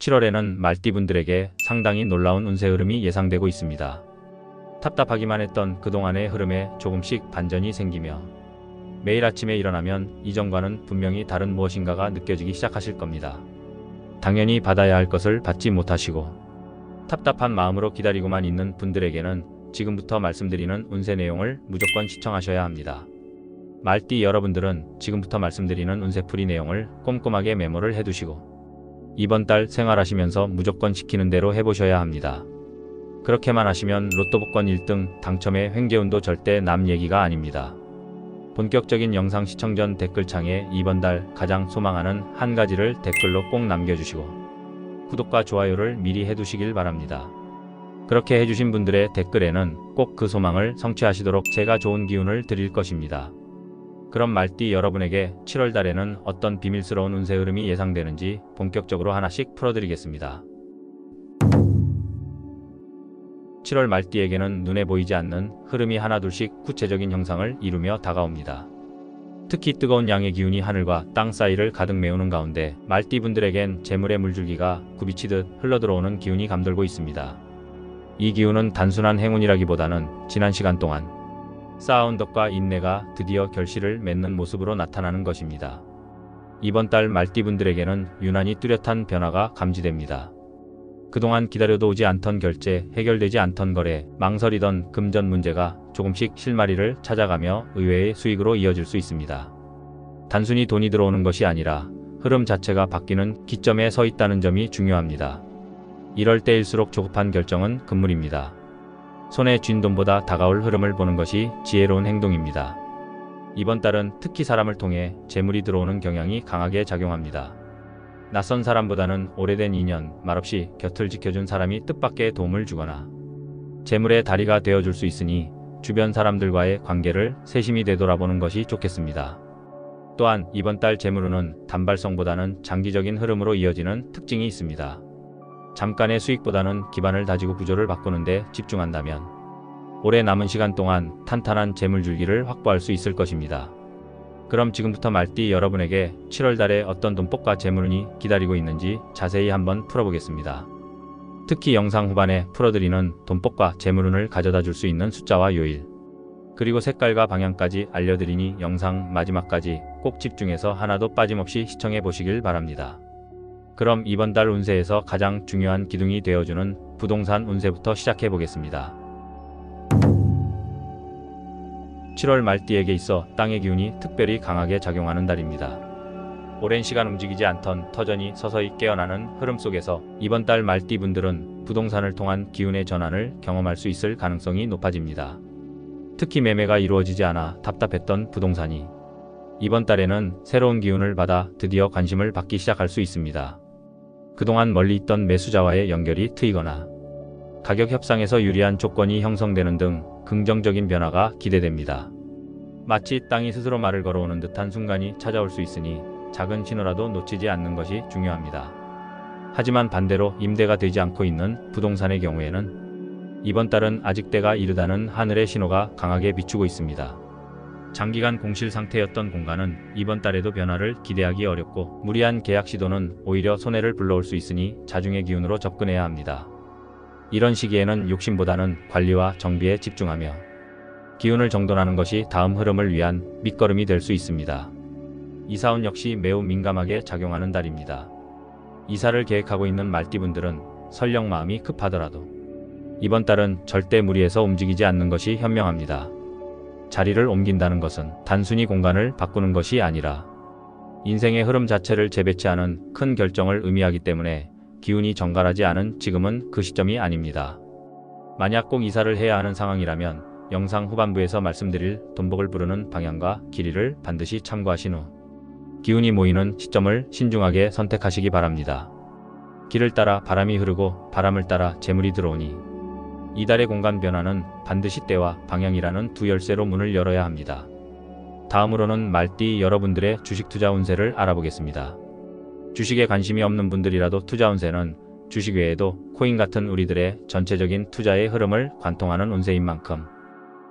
7월에는 말띠분들에게 상당히 놀라운 운세 흐름이 예상되고 있습니다. 답답하기만 했던 그동안의 흐름에 조금씩 반전이 생기며 매일 아침에 일어나면 이전과는 분명히 다른 무엇인가가 느껴지기 시작하실 겁니다. 당연히 받아야 할 것을 받지 못하시고 답답한 마음으로 기다리고만 있는 분들에게는 지금부터 말씀드리는 운세 내용을 무조건 시청하셔야 합니다. 말띠 여러분들은 지금부터 말씀드리는 운세풀이 내용을 꼼꼼하게 메모를 해두시고 이번 달 생활하시면서 무조건 시키는 대로 해보셔야 합니다. 그렇게만 하시면 로또 복권 1등 당첨의 횡재운도 절대 남 얘기가 아닙니다. 본격적인 영상 시청 전 댓글창에 이번 달 가장 소망하는 한 가지를 댓글로 꼭 남겨주시고 구독과 좋아요를 미리 해두시길 바랍니다. 그렇게 해주신 분들의 댓글에는 꼭 그 소망을 성취하시도록 제가 좋은 기운을 드릴 것입니다. 그럼 말띠 여러분에게 7월 달에는 어떤 비밀스러운 운세 흐름이 예상되는지 본격적으로 하나씩 풀어드리겠습니다. 7월 말띠에게는 눈에 보이지 않는 흐름이 하나둘씩 구체적인 형상을 이루며 다가옵니다. 특히 뜨거운 양의 기운이 하늘과 땅 사이를 가득 메우는 가운데 말띠분들에겐 재물의 물줄기가 굽이치듯 흘러들어오는 기운이 감돌고 있습니다. 이 기운은 단순한 행운이라기보다는 지난 시간 동안 쌓아온 덕과 인내가 드디어 결실을 맺는 모습으로 나타나는 것입니다. 이번 달 말띠분들에게는 유난히 뚜렷한 변화가 감지됩니다. 그동안 기다려도 오지 않던 결제, 해결되지 않던 거래, 망설이던 금전 문제가 조금씩 실마리를 찾아가며 의외의 수익으로 이어질 수 있습니다. 단순히 돈이 들어오는 것이 아니라 흐름 자체가 바뀌는 기점에 서 있다는 점이 중요합니다. 이럴 때일수록 조급한 결정은 금물입니다. 손에 쥔 돈보다 다가올 흐름을 보는 것이 지혜로운 행동입니다. 이번 달은 특히 사람을 통해 재물이 들어오는 경향이 강하게 작용합니다. 낯선 사람보다는 오래된 인연, 말없이 곁을 지켜준 사람이 뜻밖의 도움을 주거나 재물의 다리가 되어줄 수 있으니 주변 사람들과의 관계를 세심히 되돌아보는 것이 좋겠습니다. 또한 이번 달 재물운은 단발성보다는 장기적인 흐름으로 이어지는 특징이 있습니다. 잠깐의 수익보다는 기반을 다지고 구조를 바꾸는 데 집중한다면 올해 남은 시간 동안 탄탄한 재물줄기를 확보할 수 있을 것입니다. 그럼 지금부터 말띠 여러분에게 7월 달에 어떤 돈복과 재물운이 기다리고 있는지 자세히 한번 풀어보겠습니다. 특히 영상 후반에 풀어드리는 돈복과 재물운을 가져다 줄 수 있는 숫자와 요일, 그리고 색깔과 방향까지 알려드리니 영상 마지막까지 꼭 집중해서 하나도 빠짐없이 시청해 보시길 바랍니다. 그럼 이번 달 운세에서 가장 중요한 기둥이 되어주는 부동산 운세부터 시작해 보겠습니다. 7월 말띠에게 있어 땅의 기운이 특별히 강하게 작용하는 달입니다. 오랜 시간 움직이지 않던 터전이 서서히 깨어나는 흐름 속에서 이번 달 말띠분들은 부동산을 통한 기운의 전환을 경험할 수 있을 가능성이 높아집니다. 특히 매매가 이루어지지 않아 답답했던 부동산이 이번 달에는 새로운 기운을 받아 드디어 관심을 받기 시작할 수 있습니다. 그동안 멀리 있던 매수자와의 연결이 트이거나 가격 협상에서 유리한 조건이 형성되는 등 긍정적인 변화가 기대됩니다. 마치 땅이 스스로 말을 걸어오는 듯한 순간이 찾아올 수 있으니 작은 신호라도 놓치지 않는 것이 중요합니다. 하지만 반대로 임대가 되지 않고 있는 부동산의 경우에는 이번 달은 아직 때가 이르다는 하늘의 신호가 강하게 비추고 있습니다. 장기간 공실 상태였던 공간은 이번 달에도 변화를 기대하기 어렵고 무리한 계약 시도는 오히려 손해를 불러올 수 있으니 자중의 기운으로 접근해야 합니다. 이런 시기에는 욕심보다는 관리와 정비에 집중하며 기운을 정돈하는 것이 다음 흐름을 위한 밑거름이 될 수 있습니다. 이사운 역시 매우 민감하게 작용하는 달입니다. 이사를 계획하고 있는 말띠분들은 설령 마음이 급하더라도 이번 달은 절대 무리해서 움직이지 않는 것이 현명합니다. 자리를 옮긴다는 것은 단순히 공간을 바꾸는 것이 아니라 인생의 흐름 자체를 재배치하는 큰 결정을 의미하기 때문에 기운이 정갈하지 않은 지금은 그 시점이 아닙니다. 만약 꼭 이사를 해야 하는 상황이라면 영상 후반부에서 말씀드릴 돈복을 부르는 방향과 길이를 반드시 참고하신 후 기운이 모이는 시점을 신중하게 선택하시기 바랍니다. 길을 따라 바람이 흐르고 바람을 따라 재물이 들어오니 이달의 공간 변화는 반드시 때와 방향이라는 두 열쇠로 문을 열어야 합니다. 다음으로는 말띠 여러분들의 주식 투자 운세를 알아보겠습니다. 주식에 관심이 없는 분들이라도 투자 운세는 주식 외에도 코인 같은 우리들의 전체적인 투자의 흐름을 관통하는 운세인 만큼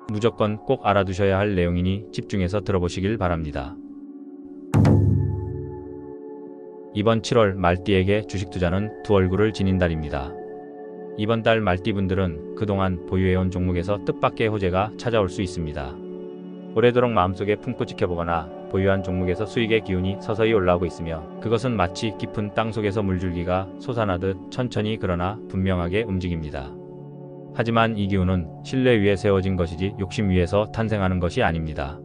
무조건 꼭 알아두셔야 할 내용이니 집중해서 들어보시길 바랍니다. 이번 7월 말띠에게 주식 투자는 두 얼굴을 지닌 달입니다. 이번 달 말띠분들은 그동안 보유해온 종목에서 뜻밖의 호재가 찾아올 수 있습니다. 오래도록 마음속에 품고 지켜보거나 보유한 종목에서 수익의 기운이 서서히 올라오고 있으며 그것은 마치 깊은 땅속에서 물줄기가 솟아나듯 천천히 그러나 분명하게 움직입니다. 하지만 이 기운은 신뢰 위에 세워진 것이지 욕심 위에서 탄생하는 것이 아닙니다.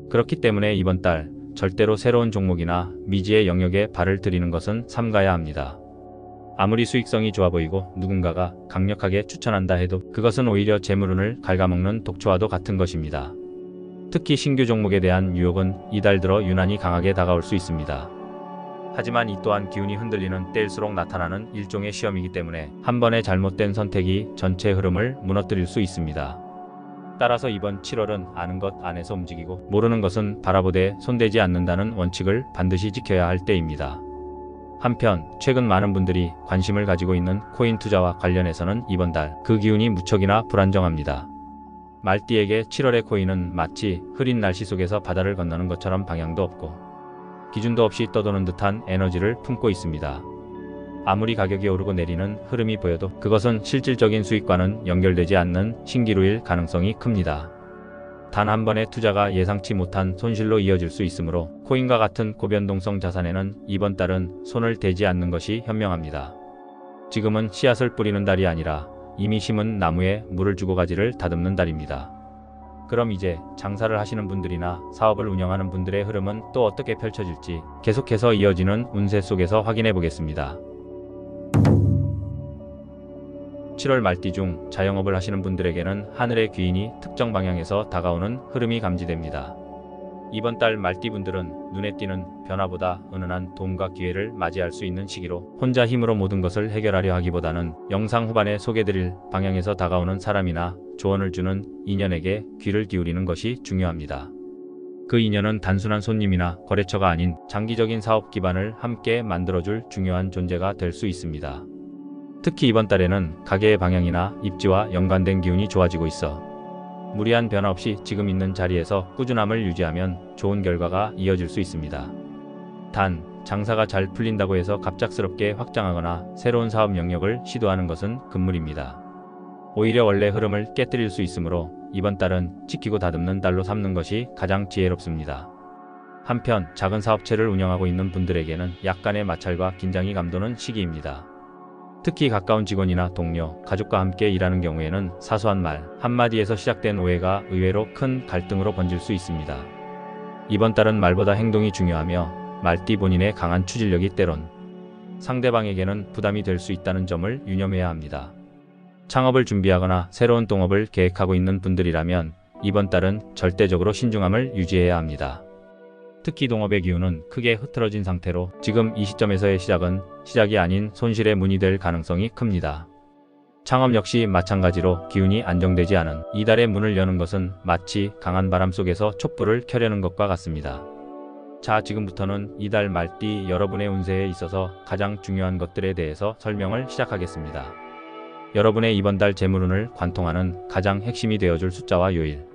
그렇기 때문에 이번 달 절대로 새로운 종목이나 미지의 영역에 발을 들이는 것은 삼가야 합니다. 아무리 수익성이 좋아 보이고 누군가가 강력하게 추천한다 해도 그것은 오히려 재물운을 갉아먹는 독초와도 같은 것입니다. 특히 신규 종목에 대한 유혹은 이달 들어 유난히 강하게 다가올 수 있습니다. 하지만 이 또한 기운이 흔들리는 때일수록 나타나는 일종의 시험이기 때문에 한 번의 잘못된 선택이 전체 흐름을 무너뜨릴 수 있습니다. 따라서 이번 7월은 아는 것 안에서 움직이고 모르는 것은 바라보되 손대지 않는다는 원칙을 반드시 지켜야 할 때입니다. 한편 최근 많은 분들이 관심을 가지고 있는 코인 투자와 관련해서는 이번 달 그 기운이 무척이나 불안정합니다. 말띠에게 7월의 코인은 마치 흐린 날씨 속에서 바다를 건너는 것처럼 방향도 없고 기준도 없이 떠도는 듯한 에너지를 품고 있습니다. 아무리 가격이 오르고 내리는 흐름이 보여도 그것은 실질적인 수익과는 연결되지 않는 신기루일 가능성이 큽니다. 단 한 번의 투자가 예상치 못한 손실로 이어질 수 있으므로 코인과 같은 고변동성 자산에는 이번 달은 손을 대지 않는 것이 현명합니다. 지금은 씨앗을 뿌리는 달이 아니라 이미 심은 나무에 물을 주고 가지를 다듬는 달입니다. 그럼 이제 장사를 하시는 분들이나 사업을 운영하는 분들의 흐름은 또 어떻게 펼쳐질지 계속해서 이어지는 운세 속에서 확인해 보겠습니다. 7월 말띠 중 자영업을 하시는 분들에게는 하늘의 귀인이 특정 방향에서 다가오는 흐름이 감지됩니다. 이번 달 말띠분들은 눈에 띄는 변화보다 은은한 도움과 기회를 맞이할 수 있는 시기로 혼자 힘으로 모든 것을 해결하려 하기보다는 영상 후반에 소개드릴 방향에서 다가오는 사람이나 조언을 주는 인연에게 귀를 기울이는 것이 중요합니다. 그 인연은 단순한 손님이나 거래처가 아닌 장기적인 사업 기반을 함께 만들어줄 중요한 존재가 될 수 있습니다. 특히 이번 달에는 가게의 방향이나 입지와 연관된 기운이 좋아지고 있어 무리한 변화 없이 지금 있는 자리에서 꾸준함을 유지하면 좋은 결과가 이어질 수 있습니다. 단, 장사가 잘 풀린다고 해서 갑작스럽게 확장하거나 새로운 사업 영역을 시도하는 것은 금물입니다. 오히려 원래 흐름을 깨뜨릴 수 있으므로 이번 달은 지키고 다듬는 달로 삼는 것이 가장 지혜롭습니다. 한편 작은 사업체를 운영하고 있는 분들에게는 약간의 마찰과 긴장이 감도는 시기입니다. 특히 가까운 직원이나 동료, 가족과 함께 일하는 경우에는 사소한 말 한마디에서 시작된 오해가 의외로 큰 갈등으로 번질 수 있습니다. 이번 달은 말보다 행동이 중요하며 말띠 본인의 강한 추진력이 때론 상대방에게는 부담이 될 수 있다는 점을 유념해야 합니다. 창업을 준비하거나 새로운 동업을 계획하고 있는 분들이라면 이번 달은 절대적으로 신중함을 유지해야 합니다. 특히 동업의 기운은 크게 흐트러진 상태로 지금 이 시점에서의 시작은 시작이 아닌 손실의 문이 될 가능성이 큽니다. 창업 역시 마찬가지로 기운이 안정되지 않은 이달의 문을 여는 것은 마치 강한 바람 속에서 촛불을 켜려는 것과 같습니다. 자, 지금부터는 이달 말띠 여러분의 운세에 있어서 가장 중요한 것들에 대해서 설명을 시작하겠습니다. 여러분의 이번 달 재물운을 관통하는 가장 핵심이 되어줄 숫자와 요일,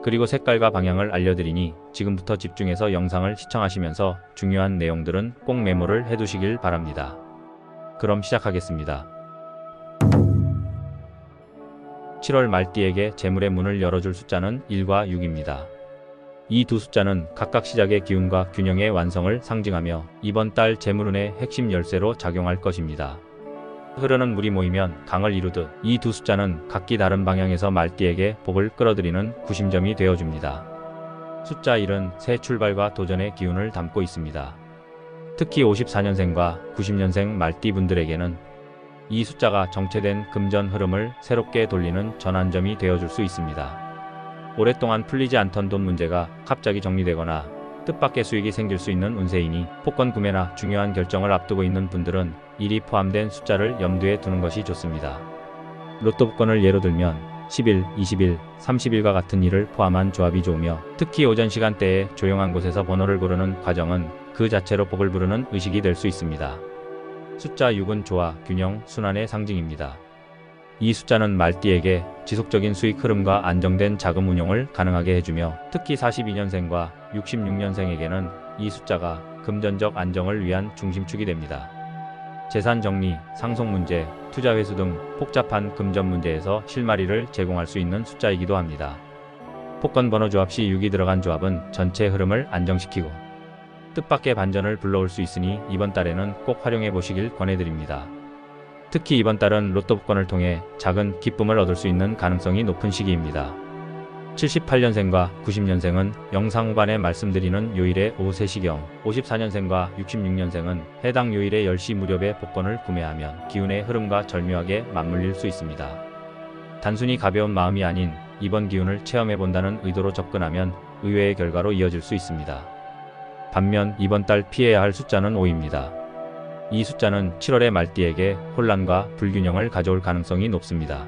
그리고 색깔과 방향을 알려드리니 지금부터 집중해서 영상을 시청하시면서 중요한 내용들은 꼭 메모를 해두시길 바랍니다. 그럼 시작하겠습니다. 7월 말띠에게 재물의 문을 열어줄 숫자는 1과 6입니다. 이 두 숫자는 각각 시작의 기운과 균형의 완성을 상징하며 이번 달 재물운의 핵심 열쇠로 작용할 것입니다. 흐르는 물이 모이면 강을 이루듯 이 두 숫자는 각기 다른 방향에서 말띠에게 복을 끌어들이는 구심점이 되어줍니다. 숫자 1은 새 출발과 도전의 기운을 담고 있습니다. 특히 54년생과 90년생 말띠 분들에게는 이 숫자가 정체된 금전 흐름을 새롭게 돌리는 전환점이 되어줄 수 있습니다. 오랫동안 풀리지 않던 돈 문제가 갑자기 정리되거나 뜻밖의 수익이 생길 수 있는 운세이니 복권 구매나 중요한 결정을 앞두고 있는 분들은 1이 포함된 숫자를 염두에 두는 것이 좋습니다. 로또 복권을 예로 들면 10일, 20일, 30일과 같은 일을 포함한 조합이 좋으며 특히 오전 시간대에 조용한 곳에서 번호를 고르는 과정은 그 자체로 복을 부르는 의식이 될 수 있습니다. 숫자 6은 조화, 균형, 순환의 상징입니다. 이 숫자는 말띠에게 지속적인 수익 흐름과 안정된 자금 운용을 가능하게 해주며 특히 42년생과 66년생에게는 이 숫자가 금전적 안정을 위한 중심축이 됩니다. 재산 정리, 상속 문제, 투자 회수 등 복잡한 금전 문제에서 실마리를 제공할 수 있는 숫자이기도 합니다. 복권 번호 조합 시 6이 들어간 조합은 전체 흐름을 안정시키고 뜻밖의 반전을 불러올 수 있으니 이번 달에는 꼭 활용해 보시길 권해드립니다. 특히 이번 달은 로또 복권을 통해 작은 기쁨을 얻을 수 있는 가능성이 높은 시기입니다. 78년생과 90년생은 영상 후반에 말씀드리는 요일에 오후 3시경, 54년생과 66년생은 해당 요일에 10시 무렵에 복권을 구매하면 기운의 흐름과 절묘하게 맞물릴 수 있습니다. 단순히 가벼운 마음이 아닌 이번 기운을 체험해본다는 의도로 접근하면 의외의 결과로 이어질 수 있습니다. 반면 이번 달 피해야 할 숫자는 5입니다. 이 숫자는 7월의 말띠에게 혼란과 불균형을 가져올 가능성이 높습니다.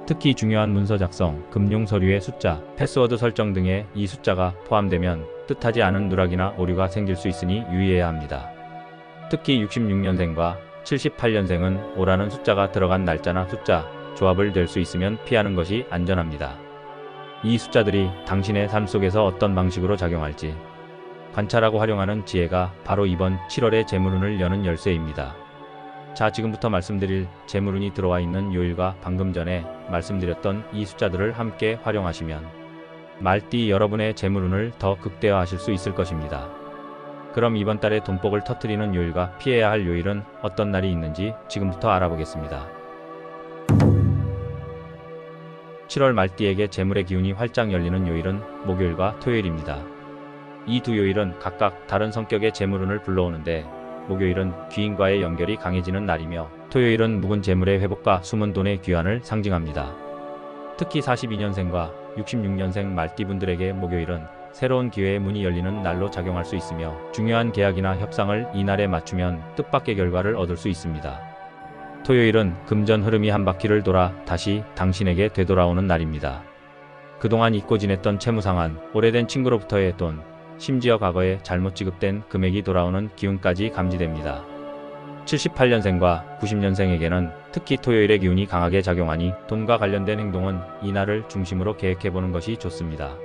특히 중요한 문서 작성, 금융 서류의 숫자, 패스워드 설정 등에 이 숫자가 포함되면 뜻하지 않은 누락이나 오류가 생길 수 있으니 유의해야 합니다. 특히 66년생과 78년생은 5라는 숫자가 들어간 날짜나 숫자, 조합을 낼 수 있으면 피하는 것이 안전합니다. 이 숫자들이 당신의 삶 속에서 어떤 방식으로 작용할지 관찰하고 활용하는 지혜가 바로 이번 7월의 재물운을 여는 열쇠입니다. 자, 지금부터 말씀드릴 재물운이 들어와 있는 요일과 방금 전에 말씀드렸던 이 숫자들을 함께 활용하시면 말띠 여러분의 재물운을 더 극대화하실 수 있을 것입니다. 그럼 이번 달에 돈복을 터뜨리는 요일과 피해야 할 요일은 어떤 날이 있는지 지금부터 알아보겠습니다. 7월 말띠에게 재물의 기운이 활짝 열리는 요일은 목요일과 토요일입니다. 이 두 요일은 각각 다른 성격의 재물운을 불러오는데 목요일은 귀인과의 연결이 강해지는 날이며 토요일은 묵은 재물의 회복과 숨은 돈의 귀환을 상징합니다. 특히 42년생과 66년생 말띠분들에게 목요일은 새로운 기회의 문이 열리는 날로 작용할 수 있으며 중요한 계약이나 협상을 이날에 맞추면 뜻밖의 결과를 얻을 수 있습니다. 토요일은 금전 흐름이 한 바퀴를 돌아 다시 당신에게 되돌아오는 날입니다. 그동안 잊고 지냈던 채무상환, 오래된 친구로부터의 돈, 심지어 과거에 잘못 지급된 금액이 돌아오는 기운까지 감지됩니다. 78년생과 90년생에게는 특히 토요일의 기운이 강하게 작용하니 돈과 관련된 행동은 이날을 중심으로 계획해보는 것이 좋습니다.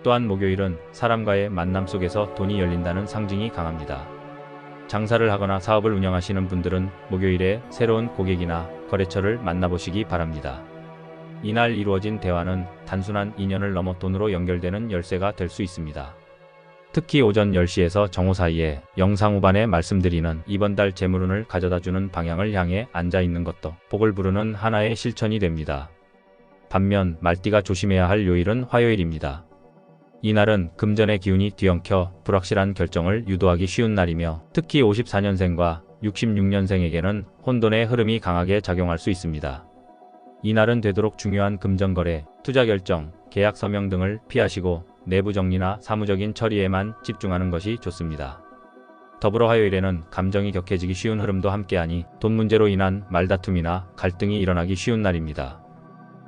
또한 목요일은 사람과의 만남 속에서 돈이 열린다는 상징이 강합니다. 장사를 하거나 사업을 운영하시는 분들은 목요일에 새로운 고객이나 거래처를 만나보시기 바랍니다. 이날 이루어진 대화는 단순한 인연을 넘어 돈으로 연결되는 열쇠가 될 수 있습니다. 특히 오전 10시에서 정오 사이에 영상 후반에 말씀드리는 이번 달 재물운을 가져다주는 방향을 향해 앉아있는 것도 복을 부르는 하나의 실천이 됩니다. 반면 말띠가 조심해야 할 요일은 화요일입니다. 이날은 금전의 기운이 뒤엉켜 불확실한 결정을 유도하기 쉬운 날이며 특히 54년생과 66년생에게는 혼돈의 흐름이 강하게 작용할 수 있습니다. 이날은 되도록 중요한 금전 거래, 투자 결정, 계약 서명 등을 피하시고 내부 정리나 사무적인 처리에만 집중하는 것이 좋습니다. 더불어 화요일에는 감정이 격해지기 쉬운 흐름도 함께하니 돈 문제로 인한 말다툼이나 갈등이 일어나기 쉬운 날입니다.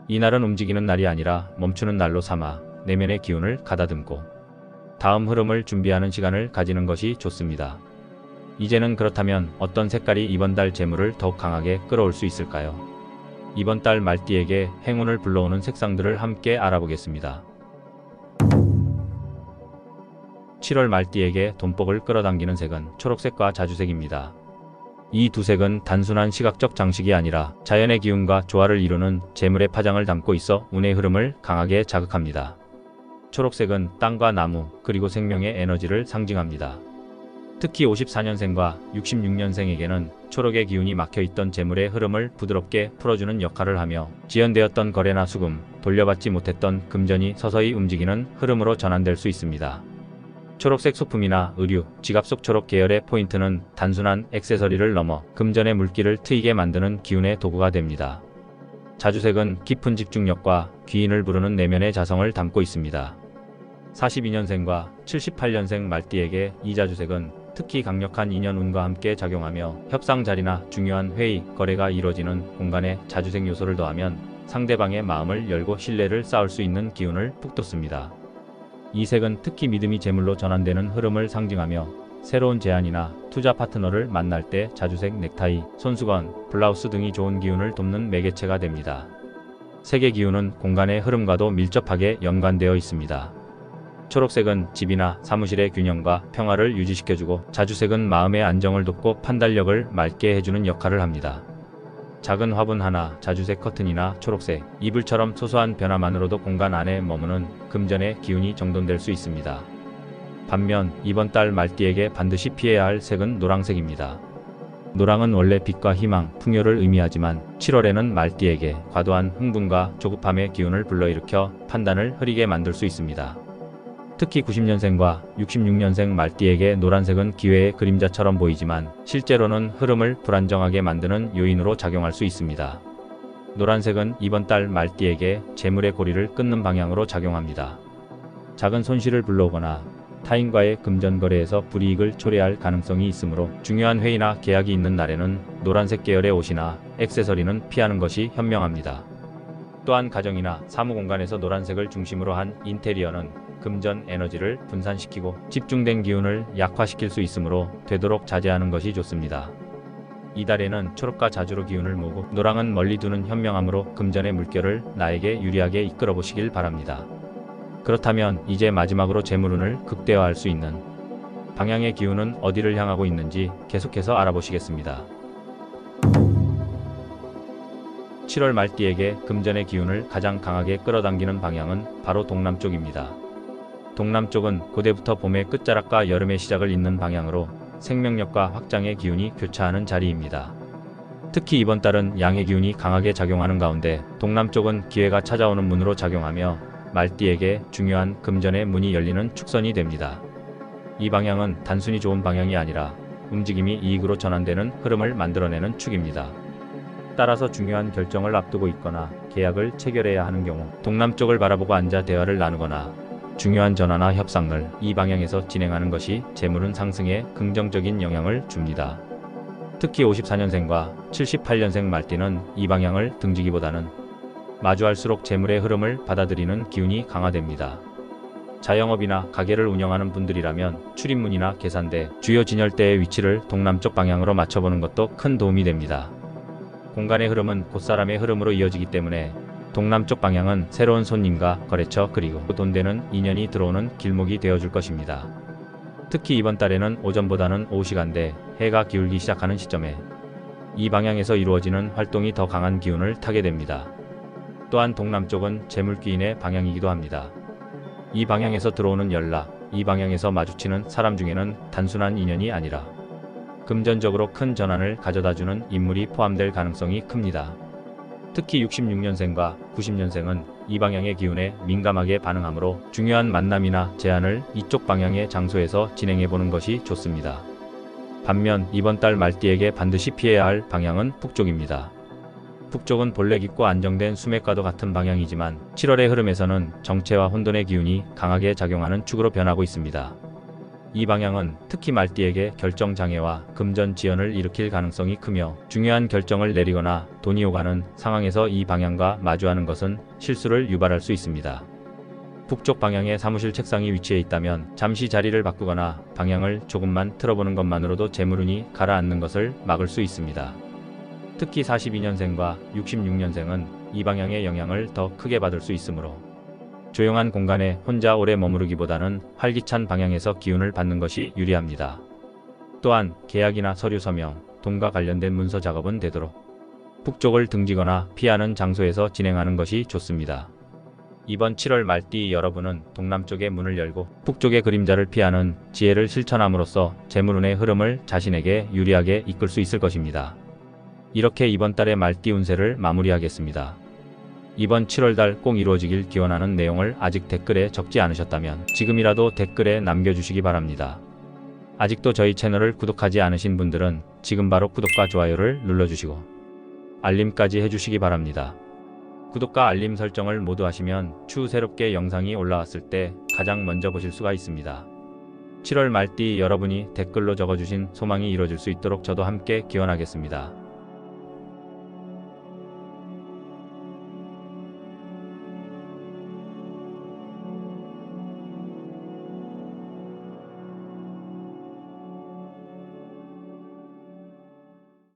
이날은 움직이는 날이 아니라 멈추는 날로 삼아 내면의 기운을 가다듬고 다음 흐름을 준비하는 시간을 가지는 것이 좋습니다. 이제는 그렇다면 어떤 색깔이 이번 달 재물을 더욱 강하게 끌어올 수 있을까요? 이번 달 말띠에게 행운을 불러오는 색상들을 함께 알아보겠습니다. 7월 말띠에게 돈복을 끌어당기는 색은 초록색과 자주색입니다. 이 두 색은 단순한 시각적 장식이 아니라 자연의 기운과 조화를 이루는 재물의 파장을 담고 있어 운의 흐름을 강하게 자극합니다. 초록색은 땅과 나무, 그리고 생명의 에너지를 상징합니다. 특히 54년생과 66년생에게는 초록의 기운이 막혀있던 재물의 흐름을 부드럽게 풀어주는 역할을 하며 지연되었던 거래나 수금, 돌려받지 못했던 금전이 서서히 움직이는 흐름으로 전환될 수 있습니다. 초록색 소품이나 의류, 지갑 속 초록 계열의 포인트는 단순한 액세서리를 넘어 금전의 물기를 트이게 만드는 기운의 도구가 됩니다. 자주색은 깊은 집중력과 귀인을 부르는 내면의 자성을 담고 있습니다. 42년생과 78년생 말띠에게 이 자주색은 특히 강력한 인연운과 함께 작용하며 협상 자리나 중요한 회의, 거래가 이루어지는 공간에 자주색 요소를 더하면 상대방의 마음을 열고 신뢰를 쌓을 수 있는 기운을 북돋습니다. 이 색은 특히 믿음이 재물로 전환되는 흐름을 상징하며 새로운 제안이나 투자 파트너를 만날 때 자주색 넥타이, 손수건, 블라우스 등이 좋은 기운을 돕는 매개체가 됩니다. 색의 기운은 공간의 흐름과도 밀접하게 연관되어 있습니다. 초록색은 집이나 사무실의 균형과 평화를 유지시켜주고, 자주색은 마음의 안정을 돕고 판단력을 맑게 해주는 역할을 합니다. 작은 화분 하나, 자주색 커튼이나 초록색 이불처럼 소소한 변화만으로도 공간 안에 머무는 금전의 기운이 정돈될 수 있습니다. 반면 이번 달 말띠에게 반드시 피해야 할 색은 노란색입니다. 노랑은 원래 빛과 희망, 풍요를 의미하지만 7월에는 말띠에게 과도한 흥분과 조급함의 기운을 불러일으켜 판단을 흐리게 만들 수 있습니다. 특히 90년생과 66년생 말띠에게 노란색은 기회의 그림자처럼 보이지만 실제로는 흐름을 불안정하게 만드는 요인으로 작용할 수 있습니다. 노란색은 이번 달 말띠에게 재물의 고리를 끊는 방향으로 작용합니다. 작은 손실을 불러오거나 타인과의 금전 거래에서 불이익을 초래할 가능성이 있으므로 중요한 회의나 계약이 있는 날에는 노란색 계열의 옷이나 액세서리는 피하는 것이 현명합니다. 또한 가정이나 사무 공간에서 노란색을 중심으로 한 인테리어는 금전 에너지를 분산시키고 집중된 기운을 약화시킬 수 있으므로 되도록 자제하는 것이 좋습니다. 이달에는 초록과 자주로 기운을 모으고 노랑은 멀리 두는 현명함으로 금전의 물결을 나에게 유리하게 이끌어 보시길 바랍니다. 그렇다면 이제 마지막으로 재물운을 극대화할 수 있는 방향의 기운은 어디를 향하고 있는지 계속해서 알아보시겠습니다. 7월 말띠에게 금전의 기운을 가장 강하게 끌어당기는 방향은 바로 동남쪽입니다. 동남쪽은 고대부터 봄의 끝자락과 여름의 시작을 잇는 방향으로 생명력과 확장의 기운이 교차하는 자리입니다. 특히 이번 달은 양의 기운이 강하게 작용하는 가운데 동남쪽은 기회가 찾아오는 문으로 작용하며 말띠에게 중요한 금전의 문이 열리는 축선이 됩니다. 이 방향은 단순히 좋은 방향이 아니라 움직임이 이익으로 전환되는 흐름을 만들어내는 축입니다. 따라서 중요한 결정을 앞두고 있거나 계약을 체결해야 하는 경우 동남쪽을 바라보고 앉아 대화를 나누거나 중요한 전화나 협상을 이 방향에서 진행하는 것이 재물운 상승에 긍정적인 영향을 줍니다. 특히 54년생과 78년생 말띠는 이 방향을 등지기보다는 마주할수록 재물의 흐름을 받아들이는 기운이 강화됩니다. 자영업이나 가게를 운영하는 분들이라면 출입문이나 계산대, 주요 진열대의 위치를 동남쪽 방향으로 맞춰보는 것도 큰 도움이 됩니다. 공간의 흐름은 곧사람의 흐름으로 이어지기 때문에 동남쪽 방향은 새로운 손님과 거래처 그리고 돈 되는 인연이 들어오는 길목이 되어줄 것입니다. 특히 이번 달에는 오전보다는 오후 시간대 해가 기울기 시작하는 시점에 이 방향에서 이루어지는 활동이 더 강한 기운을 타게 됩니다. 또한 동남쪽은 재물귀인의 방향이기도 합니다. 이 방향에서 들어오는 연락, 이 방향에서 마주치는 사람 중에는 단순한 인연이 아니라 금전적으로 큰 전환을 가져다주는 인물이 포함될 가능성이 큽니다. 특히 66년생과 90년생은 이 방향의 기운에 민감하게 반응하므로 중요한 만남이나 제안을 이쪽 방향의 장소에서 진행해보는 것이 좋습니다. 반면 이번 달 말띠에게 반드시 피해야 할 방향은 북쪽입니다. 북쪽은 본래 깊고 안정된 수맥과도 같은 방향이지만 7월의 흐름에서는 정체와 혼돈의 기운이 강하게 작용하는 축으로 변하고 있습니다. 이 방향은 특히 말띠에게 결정장애와 금전 지연을 일으킬 가능성이 크며 중요한 결정을 내리거나 돈이 오가는 상황에서 이 방향과 마주하는 것은 실수를 유발할 수 있습니다. 북쪽 방향에 사무실 책상이 위치해 있다면 잠시 자리를 바꾸거나 방향을 조금만 틀어보는 것만으로도 재물운이 가라앉는 것을 막을 수 있습니다. 특히 42년생과 66년생은 이 방향의 영향을 더 크게 받을 수 있으므로 조용한 공간에 혼자 오래 머무르기보다는 활기찬 방향에서 기운을 받는 것이 유리합니다. 또한 계약이나 서류 서명, 돈과 관련된 문서 작업은 되도록 북쪽을 등지거나 피하는 장소에서 진행하는 것이 좋습니다. 이번 7월 말띠 여러분은 동남쪽의 문을 열고 북쪽의 그림자를 피하는 지혜를 실천함으로써 재물운의 흐름을 자신에게 유리하게 이끌 수 있을 것입니다. 이렇게 이번 달의 말띠 운세를 마무리하겠습니다. 이번 7월달 꼭 이루어지길 기원하는 내용을 아직 댓글에 적지 않으셨다면 지금이라도 댓글에 남겨주시기 바랍니다. 아직도 저희 채널을 구독하지 않으신 분들은 지금 바로 구독과 좋아요를 눌러주시고 알림까지 해주시기 바랍니다. 구독과 알림 설정을 모두 하시면 추후 새롭게 영상이 올라왔을 때 가장 먼저 보실 수가 있습니다. 7월 말띠 여러분이 댓글로 적어주신 소망이 이루어질 수 있도록 저도 함께 기원하겠습니다.